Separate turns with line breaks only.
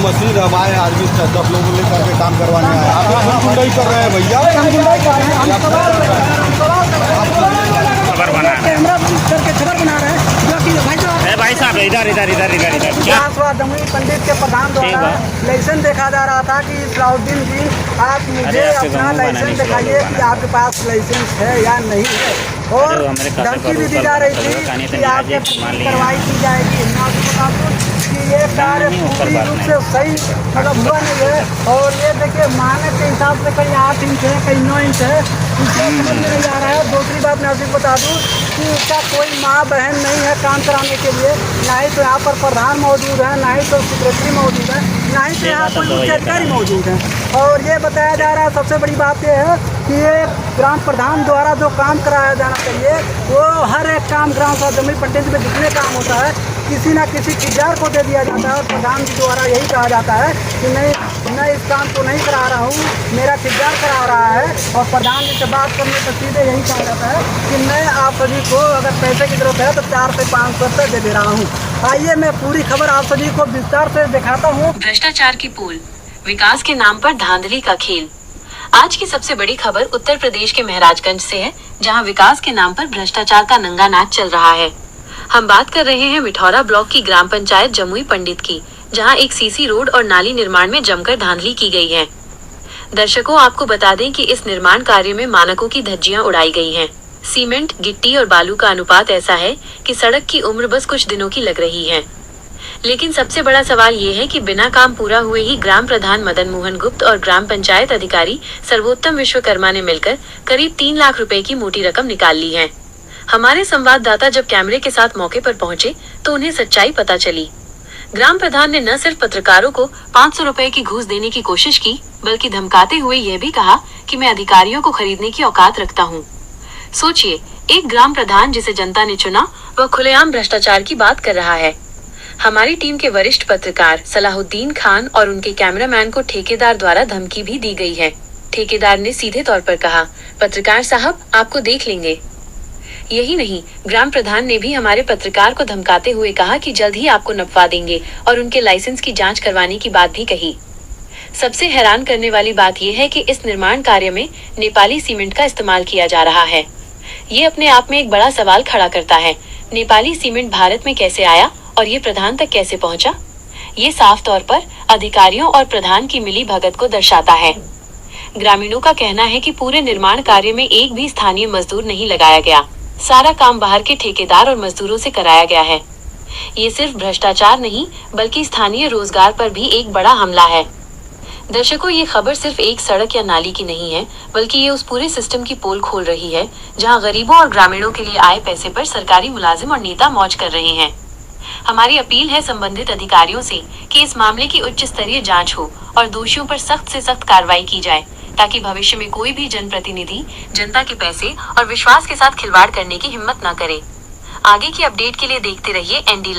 Machine हमारे आदमी 10 लोगों लेकर के काम करवाने आए। आप गुंडाई कर रहे हैं भैया।
खबर बना रहे हैं भाई साहब, इधर इधर इधर इधर इधर क्या
जमुई पंडित के प्रधान द्वारा लाइसेंस देखा जा रहा था कि सलाउद्दीन जी आप मुझे अपना लाइसेंस दिखाइए कि आपके पास लाइसेंस है या नहीं है, और धमकी भी दी जा रही थी कि आपके कार्रवाई की जाएगी। कि ये कार्य पूरी रूप से सही मतलब हुआ नहीं है। और ये देखिए मानक के हिसाब से कहीं 8 इंच है, कहीं 9 इंच है, इसे समझ में नहीं आ रहा है। दूसरी बात मैं आपको बता दूं कि उसका कोई माँ बहन नहीं है काम कराने के लिए, ना ही तो यहाँ पर प्रधान मौजूद है, ना ही तो सेक्रेटरी मौजूद है, ना ही तो यहाँ कोई उच्च अधिकारी मौजूद है। और ये बताया जा रहा है, सबसे बड़ी बात यह है कि ये ग्राम प्रधान द्वारा जो काम कराया जाना चाहिए वो हर एक काम ग्राम सभा जमुई पंडित में जितने काम होता है किसी ना किसी ठेकेदार को दे दिया जाता है, और प्रधान जी द्वारा यही कहा जाता है कि नहीं, मैं इस काम को नहीं करा रहा हूँ, मेरा ठेकेदार करा रहा है। और प्रधान जी से बात करने पर सीधे यही कहा जाता है कि मैं आप सभी को अगर पैसे की जरूरत है तो 4 से 500 रुपये दे दे रहा हूँ। आइए मैं पूरी खबर आप सभी को विस्तार से दिखाता हूँ।
भ्रष्टाचार की पोल, विकास के नाम पर धांधली का खेल। आज की सबसे बड़ी खबर उत्तर प्रदेश के महराजगंज से है, जहां विकास के नाम पर भ्रष्टाचार का नंगा नाच चल रहा है। हम बात कर रहे हैं मिठौरा ब्लॉक की ग्राम पंचायत जमुई पंडित की, जहां एक सीसी रोड और नाली निर्माण में जमकर धांधली की गई है। दर्शकों, आपको बता दें कि इस निर्माण कार्य में मानकों की धज्जियां उड़ाई गई हैं। सीमेंट, गिट्टी और बालू का अनुपात ऐसा है कि सड़क की उम्र बस कुछ दिनों की लग रही है। लेकिन सबसे बड़ा सवाल ये है कि बिना काम पूरा हुए ही ग्राम प्रधान मदन मोहन गुप्त और ग्राम पंचायत अधिकारी सर्वोत्तम विश्वकर्मा ने मिलकर करीब 3 लाख रुपए की मोटी रकम निकाल ली है। हमारे संवाददाता जब कैमरे के साथ मौके पर पहुंचे तो उन्हें सच्चाई पता चली। ग्राम प्रधान ने न सिर्फ पत्रकारों को 500 रुपए की घूस देने की कोशिश की, बल्कि धमकाते हुए यह भी कहा कि मैं अधिकारियों को खरीदने की औकात रखता हूँ। सोचिए, एक ग्राम प्रधान जिसे जनता ने चुना वह खुलेआम भ्रष्टाचार की बात कर रहा है। हमारी टीम के वरिष्ठ पत्रकार सलाहुद्दीन खान और उनके कैमरामैन को ठेकेदार द्वारा धमकी भी दी गई है। ठेकेदार ने सीधे तौर पर कहा, पत्रकार साहब आपको देख लेंगे। यही नहीं, ग्राम प्रधान ने भी हमारे पत्रकार को धमकाते हुए कहा कि जल्द ही आपको नपवा देंगे और उनके लाइसेंस की जांच करवाने की बात भी कही। सबसे हैरान करने वाली बात यह है कि इस निर्माण कार्य में नेपाली सीमेंट का इस्तेमाल किया जा रहा है। ये अपने आप में एक बड़ा सवाल खड़ा करता है। नेपाली सीमेंट भारत में कैसे आया और ये प्रधान तक कैसे पहुंचा? ये साफ तौर पर अधिकारियों और प्रधान की मिली भगत को दर्शाता है। ग्रामीणों का कहना है कि पूरे निर्माण कार्य में एक भी स्थानीय मजदूर नहीं लगाया गया, सारा काम बाहर के ठेकेदार और मजदूरों से कराया गया है। ये सिर्फ भ्रष्टाचार नहीं बल्कि स्थानीय रोजगार पर भी एक बड़ा हमला है। दर्शकों, ये खबर सिर्फ एक सड़क या नाली की नहीं है, बल्कि ये उस पूरे सिस्टम की पोल खोल रही है जहां गरीबों और ग्रामीणों के लिए आए पैसे पर सरकारी मुलाजिम और नेता मौज कर रहे हैं। हमारी अपील है संबंधित अधिकारियों से कि इस मामले की उच्च स्तरीय जांच हो और दोषियों पर सख्त से सख्त कार्रवाई की जाए, ताकि भविष्य में कोई भी जनप्रतिनिधि जनता के पैसे और विश्वास के साथ खिलवाड़ करने की हिम्मत न करे। आगे की अपडेट के लिए देखते रहिए ND लाइव।